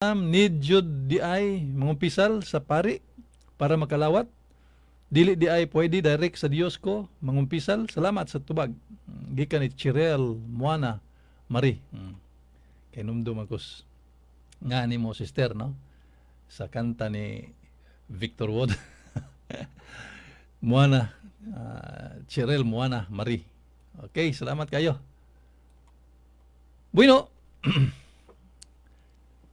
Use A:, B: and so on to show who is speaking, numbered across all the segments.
A: need jud di ay mangumpisal sa pari para makalawat. Dili di ay pwede direct sa Dios ko mangumpisal. Salamat sa tubag. Gikan ni Chirel Moana Marie. Kay numdum akos nga ni mo sister, no? Sa kanta ni Victor Wood. Moana, Chirel Moana Marie. Okay, salamat kayo. Bueno,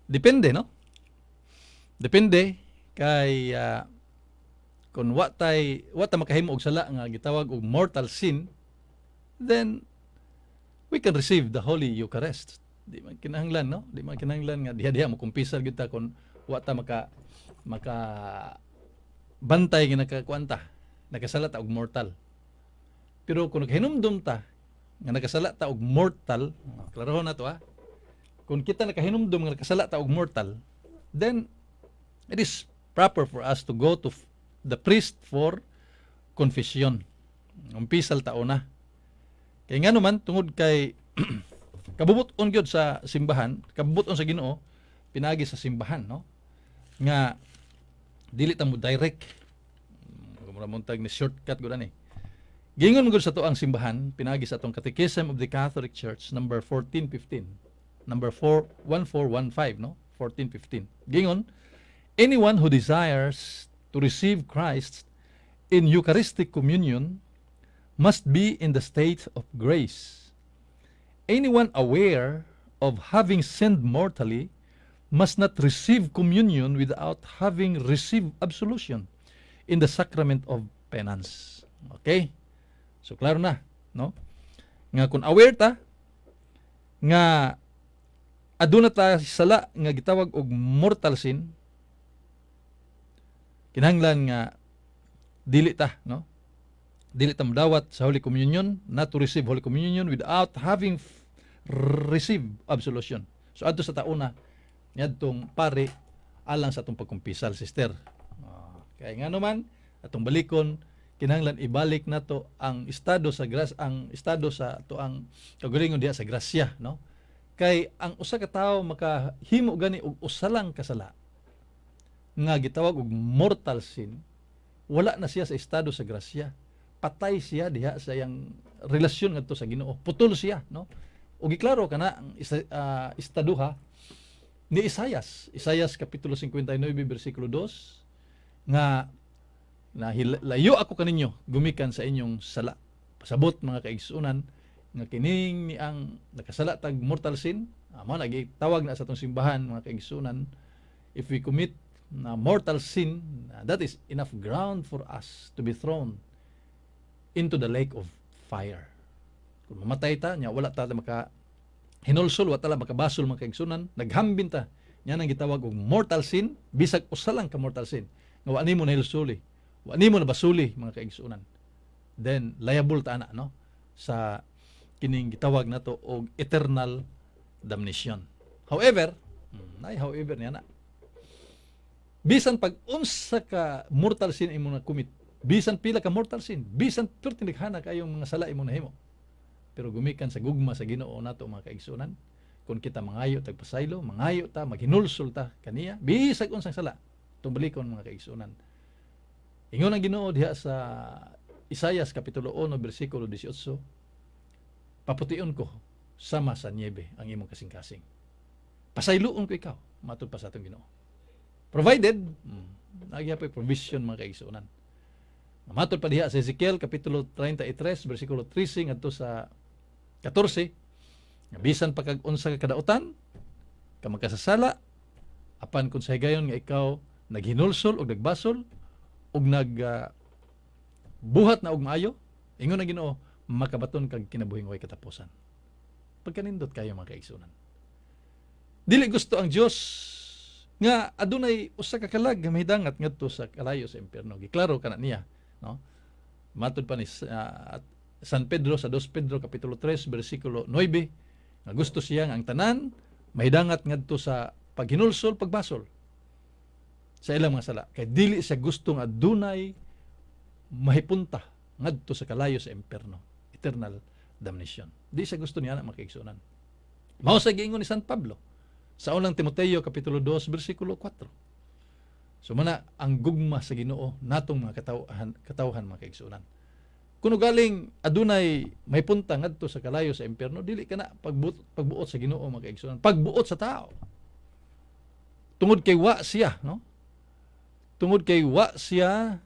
A: depende, no? Depende kay kung wa ta makahimo og sala nga gitawag og mortal sin, then we can receive the Holy Eucharist. Di man kinahanglan, no? Di man kinahanglan nga diha-diha mo kumpisal gyud ta kung wa ta maka bantay nga nakakuanta, nakasala ta og mortal. Pero kung nakahinumdum ta nga nakasala ta og mortal, klarahon na to ha. Kung kita nakahinumdum nga nakasala ta og mortal, then it is proper for us to go to the priest for confession. Umpisal ta una. Kay nga naman tungod kay kabubuton gyud sa simbahan, kabubuton sa Ginoo pinagi sa simbahan, no? Nga dili ta mo direct muntag ni shortcut gud ani. Gingon gud sa to ang simbahan pinagi sa atong Catechism of the Catholic Church number 1415. Number 1415, no? 1415. Gingon, anyone who desires to receive Christ in Eucharistic communion must be in the state of grace. Anyone aware of having sinned mortally must not receive communion without having received absolution in the sacrament of penance. Okay? So, klaro na, no? Nga kung aware ta, nga aduna ta sala nga gitawag og mortal sin, kinahanglan nga dili ta, no? Dili ta modawat sa Holy Communion, not to receive Holy Communion without having received absolution. So, adto sa tauna, niadtong pare alang sa atong pagkumpisal, sister. Kaya nga naman, atong balikon, kinahanglan ibalik nato ang estado sa ang estado sa to ang kagalingon diha sa grasya, no? Kay ang usa ka tawo makahimo gani og usa lang kasala nga gitawag og mortal sin, wala na siya sa estado sa grasya. Patay siya diha sa iyang relasyon ngadto sa Ginoo. Putol siya, no? Og giklaro kana ang estaduha ni Isaias kapitulo 59 bersikulo 2 nga layo ako kaninyo gumikan sa inyong sala. Pasabot mga kaigsunan nga kining ni ang nakasala tag mortal sin, amo nagitawag na sa atong simbahan mga kaigsunan, if we commit na mortal sin, that is enough ground for us to be thrown into the lake of fire. Kung mamatay ta nya wala ta maka hinulsol, wala ta makabasol mga kaigsunan, naghambin ta nya nang gitawag og mortal sin, bisag usa lang ka mortal sin nga wa nimo nahilsuli, wa nimo nabasuli mga kaigsunan, then liable ta ana, no, sa kining gitawag nato og eternal damnation. However, niya na, bisan pag unsa ka mortal sin imo na commit, bisan pila ka mortal sin, bisan pertindighana kayong mga sala imo nahimo, pero gumikan sa gugma sa Ginoo nato mga kaigsunan, kung kita mangayo tagpasaylo, mangayo ta, maghinulsol ta kaniya, bisag unsang sala, tumbalikon mga kaigsunan. Ingon ang Ginoo diha sa Isaias kapitulo 1 bersikulo 18, papution ko sama sa niebe ang imong kasing-kasing. Pasayloon ko ikaw, matud pa sa atong Ginoo. Provided, nagyapay provision mga kaigsunan. Matud pa diha sa Ezekiel kapitulo 33 bersikulo 13 ngadto sa 14, bisan pa kag unsa ka kadautan, ka magkasasala, apan kung sa higayon nga ikaw naghinulsol o nagbasol og buhat na og maayo, ingon na Ginoo, makabaton kag kinabuhing way katapusan. Pagkanindot kayo mga kaigsunan. Dili gusto ang Dios nga adunay usa ka kalag nga mahidangat ngadto sa kalayo sa impierno. Giklaro kana niya, no? Matud pa ni San Pedro sa 2 Pedro kapitulo 3 bersikulo 9 nga gusto siya nga ang tanan mahidangat ngadto sa paghinulsol, pagbasol sa ilang mga sala. Kay dili siya gustong adunay mahipunta ngadto sa kalayo sa impierno, eternal damnation. Di siya gusto niya na makaigsunan. Mao sa giingon ni San Pablo Sa unang Timoteo kapitulo 2 bersikulo 4. So mana ang gugma sa Ginoo natong mga katawhan mga kaigsuonan. Kuno galing adunay may punta ngadto sa kalayo sa impyerno, dili kana pagbuot sa Ginoo mga kaigsuonan, pagbuot sa tao. Tungod kay wa siya, no? Tungod kay wa siya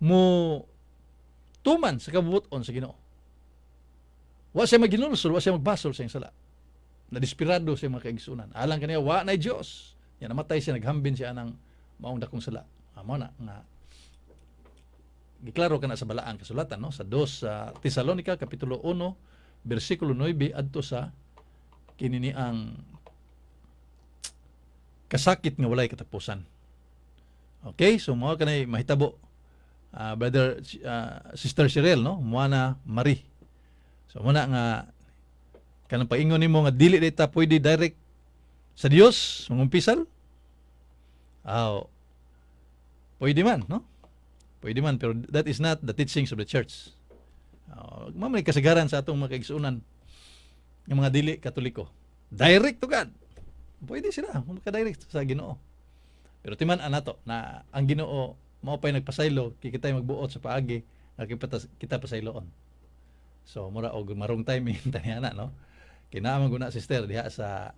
A: mo tuman sa kabubuton sa Ginoo. Wa siya maginulsol, wa siya magbasol sa iyang sala. Nadesperado siya mga kaigsuonan. Alang kaniya wa na Dios. Ya namatay siya, naghambin siya ng maong dakong sala. Amo na nga giklaro kana sa balaang kasulatan, no? Sa 2 sa Tesalonica kapitulo 1 bersikulo 9 adto sa kini ang kasakit nga walay katapusan. Okay, so mao kanay mahitabo brother sister Cheryl, no? Moana Marie. So muna nga kanang paingon nimo nga dili dita pwede direct sa Dios mangumpisal. Pwede man, no? Pwede man, pero that is not the teachings of the church. Mamay kasagaran sa atong mga kaigsuonan ng mga dili katoliko. Direct to God. Pwede sila, maka-direct sa Ginoo. Pero timan anato na ang Ginoo mao pay nagpasaylo, kikitay magbuot sa paagi, nga kita pasayloon. So mura og marong timing taniana, no? Kinahanglan guna sister diha sa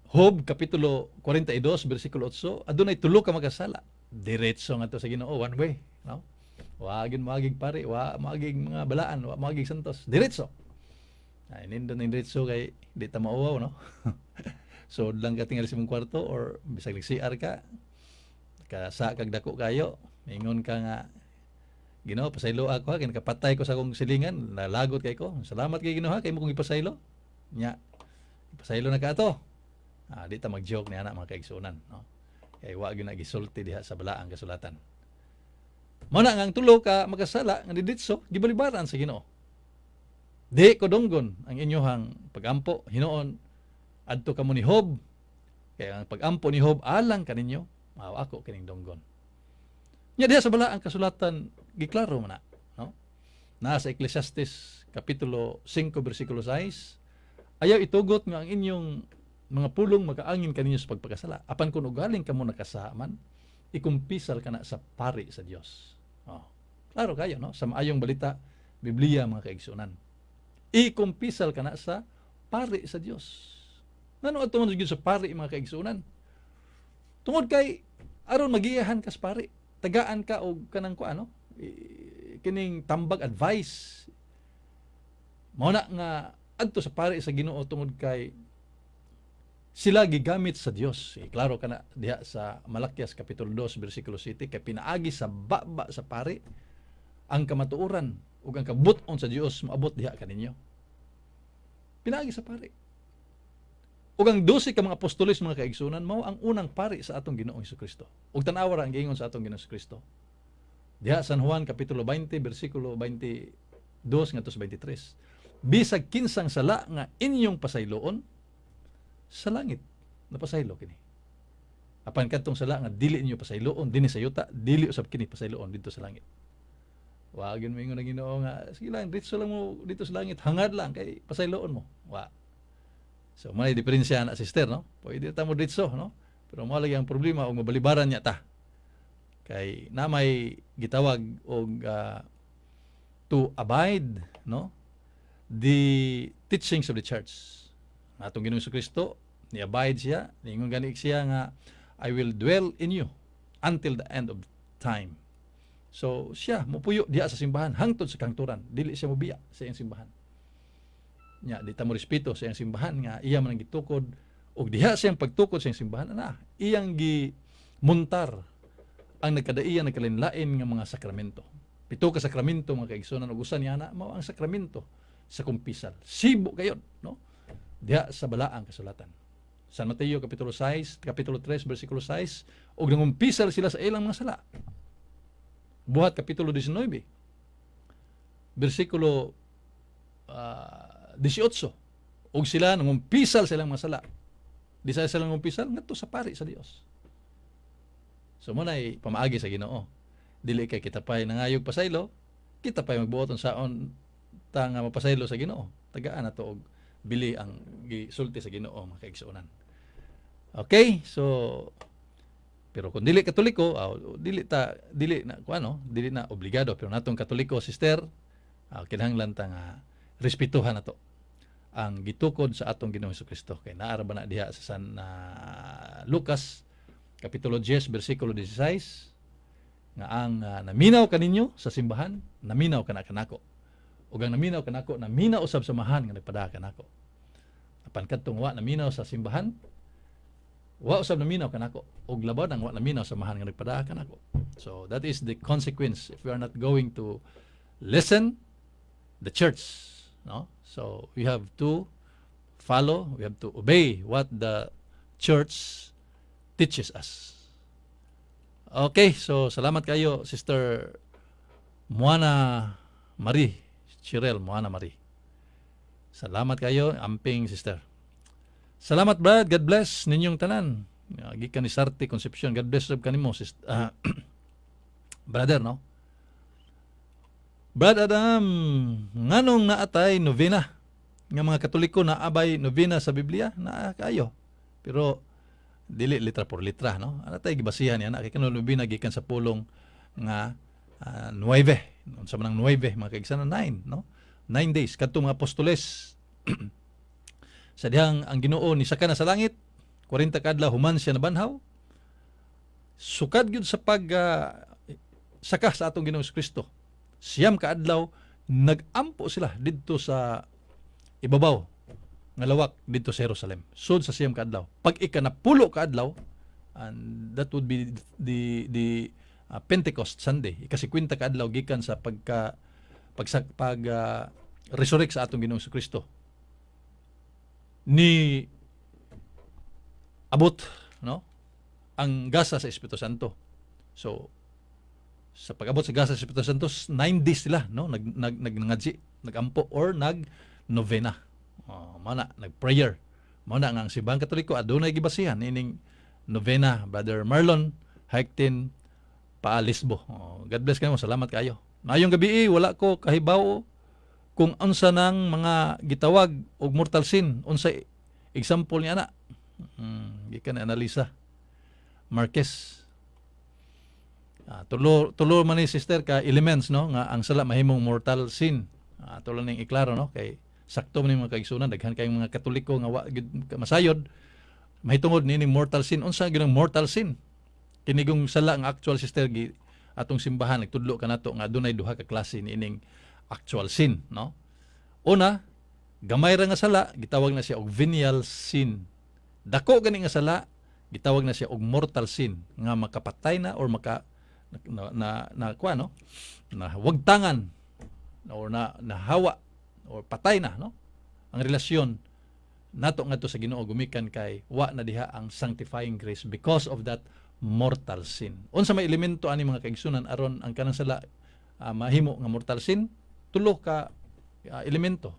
A: Job kapitulo 42 bersikulo 8, adunay tulo ka magkasala. Diretso nga to sa Ginoo, one way, no? Wa gyud magig pare, wa magig mga balaan, wa magig santos. Diretso. Ay nindot ning diretso kay di ta mauwaw, no? So lang ka tingali sa mong kwarto or bisag nag-CR ka, sa kag dako kayo, mingon ka nga Ginoo, pasaylo ako ha, kay nakapatay ko sa akong silingan, nalagot kay ko. Salamat kay Ginoo ha, kay mo kong ipasaylo. Nya, ipasaylo na ka ato. Di ta mag-joke niya na mga kaigsuonan, no? Kay wa gyud na gisulti diha sa balaang kasulatan. Mao na nga ang tulo ka magkasala nga diditso gibalibaran sa Ginoo. Di ko donggon ang inyohang pagampo hinuon adto kamo ni Job. Kaya ang pagampo ni Job alang kaninyo, mao ako kining donggon. Nya diha sa balaang kasulatan giklaro man na, no? Nasa Ecclesiastes kapitulo 5 bersikulo 6, ayaw itugot nga ang inyong mga pulong makaangin kaninyo sa pagpakasala. Apan kung ugaling kamo nakasaman, ikumpisal ka na sa pari sa Dios. Klaro kayo, no? Sa maayong balita, Biblia mga kaigsuonan. Ikumpisal ka na sa pari sa Dios. Ngano ato man sa pari mga kaigsuonan? Tungod kay aron magiyahan ka sa pari, tagaan ka og kanang kuano, kining tambag advice. Mao na nga adto sa pari sa Ginoo tungod kay sila gigamit sa Dios. Klaro kana diha sa Malakias kapitulo 2 bersikulo 7, kay pinaagi sa baba sa pari ang kamatuoran ug ang kabuton sa Dios maabot diha kaninyo. Pinaagi sa pari. Ug ang 12 ka mga apostoles mga kaigsunan mao ang unang pari sa atong Ginoong Hesukristo. Ug tan-awa ra ang giingon sa atong Ginoong Hesukristo. Diha San Juan kapitulo 20 bersikulo 22 ngadto sa 23. Bisag kinsang sala nga inyong pasayloon sa langit napasaylo kini. Apan kadtong sala nga dili inyo pasayloon dinhi sa yuta, dili usab kini pasayloon didto sa langit. Wa gyud mo ingon ang Ginoo nga sige lang dito lang mo dito sa langit, hangad lang kay pasayloon mo. Wa. So may diferensya na sister, no? Pwede ta mo dito, no? Pero mao lagi ang problema og mabalibaran niya ta. Kay na may gitawag og to abide, no? The teachings of the church. Atong Ginoong Kristo ni abide siya, ningon gani siya nga I will dwell in you until the end of time. So siya mopuyo diha sa simbahan hangtod sa kangturan, dili siya mobiya sa iyang simbahan. Nya di ta mo respeto sa iyang simbahan nga iya man ang gitukod ug diha sa iyang pagtukod sa iyang simbahan iyang gimuntar ang nagkadaiyan nagkalinlain nga mga sakramento. 7 ka sakramento mga kaigsunan ug usa niya mao ang sakramento sa kumpisal. Sibo kayon, no? Diha sa balaang kasulatan. San Mateo kapitulo 6, kapitulo 3 bersikulo 6, ug nangumpisal sila sa ilang mga sala. Buhat kapitulo 19 bersikulo 18, ug sila nangumpisal sa ilang mga sala. Di sila nangumpisal ngadto sa pari sa Dios. So mo nay pamaagi sa Ginoo. Dili kay kita pay nangayog pasaylo, kita pay magbuoton saon ta nga mapasaylo sa Ginoo. Tagaan nato og bili ang gisulti sa Ginoo, mga kaigsuonan. Okay, so pero kung dili Katoliko, dili na obligado, pero natong Katoliko sister, kinahanglan ta nga respetuhan nato ang gitukod sa atong Ginoong Hesukristo. Kay naara ba na diha sa San Lucas kapitulo 10 bersikulo 16 nga ang naminaw kaninyo sa simbahan, naminaw kanako. Ug ang naminaw kanako, naminaw usab sa samahan nga nagpada kanako. Apan kadtong wa naminaw sa simbahan, wa usab naminaw kanako. Ug labad ang wa naminaw sa samahan nga nagpada kanako. So that is the consequence if we are not going to listen the church, no? So we have to follow, we have to obey what the church teaches us. Okay, so salamat kayo Sister Moana Marie, Chirel Moana Marie. Salamat kayo, amping sister. Salamat Brad, God bless ninyong tanan. Gikan ni Sarte Concepcion, God bless sab kanimo brother, no? Brad Adam, nganong naatay novena nga mga Katoliko na abay novena sa Biblia na kayo. Pero dili litra por litra, no? Ana tay gibasihan yan, kay kanang novena gikan sa pulong nga 9. Unsa man ang 9, mga kaigsoon 9, no? 9 days kadtong mga apostoles. Sa dihang ang Ginoo ni saka na sa langit, 40 kadlaw human siya nabanhaw. Sukad gyud sa pag saka sa atong Ginoong Kristo. Siyam ka adlaw nagampo sila didto sa ibabaw nga lawak didto sa Jerusalem. Sud sa siyam ka adlaw. Pag ikanapulo ka adlaw, and that would be the Pentecost Sunday. Ika-50 ka adlaw gikan sa resurrect sa atong Ginoong Kristo. Ni abot, no? Ang gasa sa Espiritu Santo. So sa pag-abot sa gasa sa Espiritu Santo, 9 days sila, no? Nagngadji, nagampo or nag-novena. Nag-prayer. Mana nga ang Simbahang Katoliko adunay gibasihan ining novena, Brother Marlon Haiktin Paalisbo. God bless kayo, salamat kayo. Mayong gabi wala ko kahibaw kung unsa nang mga gitawag og mortal sin, unsa example niya na. Gikan analisa Marquez. Tulo man ni sister ka elements, no, nga ang sala mahimong mortal sin. Tulo ning iklaro, no, kay sakto man mga kaigsunan daghan kayong mga Katoliko nga wa gid masayod mahitungod nining mortal sin. Unsa gyud ang mortal sin? Kinigong sala ang actual sister gi atong simbahan nagtudlo kanato nga adunay duha ka klase niining actual sin, no? Una, gamay ra nga sala gitawag na siya og venial sin. Dako gani nga sala gitawag na siya og mortal sin nga makapatay na or wagtangan or nahawa or patay na, no? Ang relasyon nato ngadto sa Ginoo gumikan kay wa na diha ang sanctifying grace because of that mortal sin. Unsa may elemento ani mga kaigsunan aron ang kanang sala mahimo nga mortal sin? Tulo ka elemento.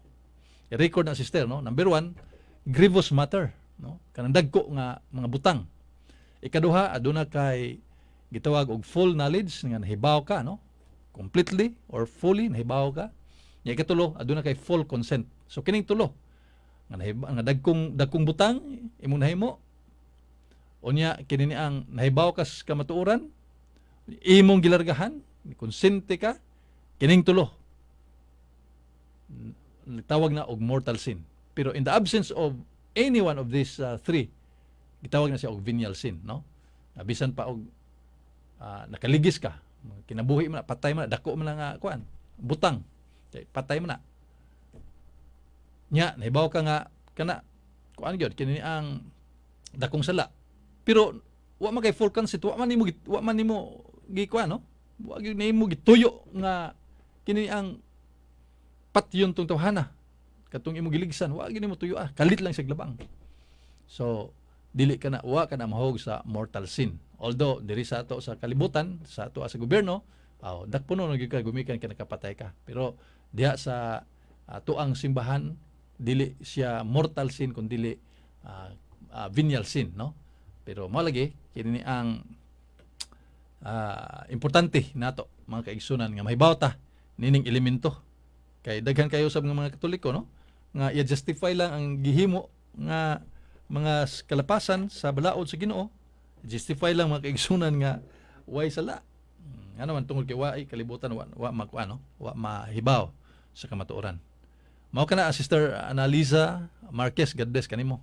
A: I-record na sister, no? Number 1, grievous matter, no? Kanang dagko nga mga butang. Ikaduha, aduna kay gitawag og full knowledge nga nahibaw ka, no? Completely or fully nahibaw ka. Nya ikatulo, aduna kay full consent. So kining tulo nga dagkong butang imong nahimo. Unya kini ang nahibaw ka sa kamatuoran, imong gilargahan, konsente ka, kining tulo tawag na og mortal sin. Pero in the absence of any one of these three, gitawag na siya og venial sin, no? Bisan pa og nakaligis ka, kinabuhi mo na, patay mo na, dako mo na nga kuan, butang, patay mo na. Nya nahibaw ka nga kana kuan gyud kini ang dakong sala. Pero wa man kay full consent, wa man nimo gikuan, no? Wa gyud nimo gituyo nga kini ang patyon tong tawhana katong imo giligsan, wa gyud nimo tuyo kalit lang sa glabang. So dili ka na wa ka na mahog sa mortal sin. Although diri sa ato sa kalibutan, sa ato sa gobyerno, dakpuno na gyud ka gumikan ka nakapatay ka. Pero diha sa tuang simbahan dili siya mortal sin kun dili venial sin, no? Pero mao lagi kini ang importante nato mga kaigsunan nga mahibaw ta nining elemento. Kay daghan kayo sa mga Katoliko, no? nga i-justify lang ang gihimo nga mga kalapasan sa balaod sa Ginoo, justify lang mga kaigsunan nga way sala. Ano man tungod kay wa kalibutan wa makuano, wa mahibaw sa kamatuoran. Mao kana Sister Annalisa Marquez, God bless kanimo.